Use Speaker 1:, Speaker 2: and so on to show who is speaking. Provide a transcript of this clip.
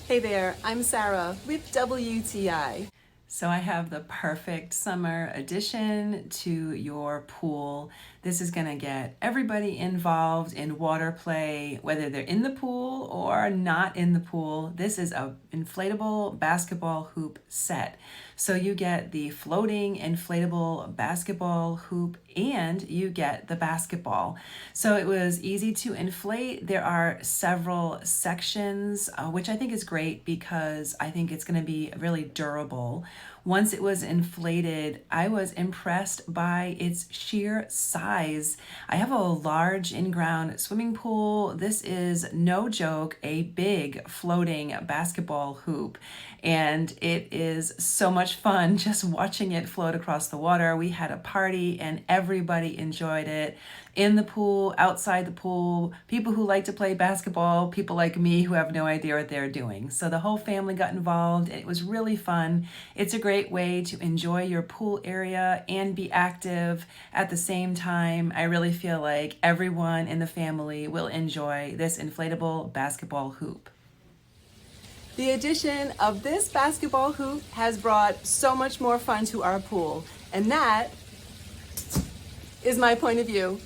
Speaker 1: Hey there, I'm Sarah with WTI.
Speaker 2: So I have the perfect summer addition to your pool. This is going to get everybody involved in water play, whether they're in the pool or not in the pool. This is a inflatable basketball hoop set. So you get the floating inflatable basketball hoop and you get the basketball. So it was easy to inflate. There are several sections, which I think is great because I think it's going to be really durable. Once it was inflated, I was impressed by its sheer size. I have a large in-ground swimming pool. This is no joke, a big floating basketball hoop. And it is so much fun just watching it float across the water. We had a party and everybody enjoyed it. In the pool, outside the pool, people who like to play basketball, people like me who have no idea what they're doing. So the whole family got involved. It was really fun. It's a great way to enjoy your pool area and be active at the same time. I really feel like everyone in the family will enjoy this inflatable basketball hoop.
Speaker 1: The addition of this basketball hoop has brought so much more fun to our pool, and that is my point of view.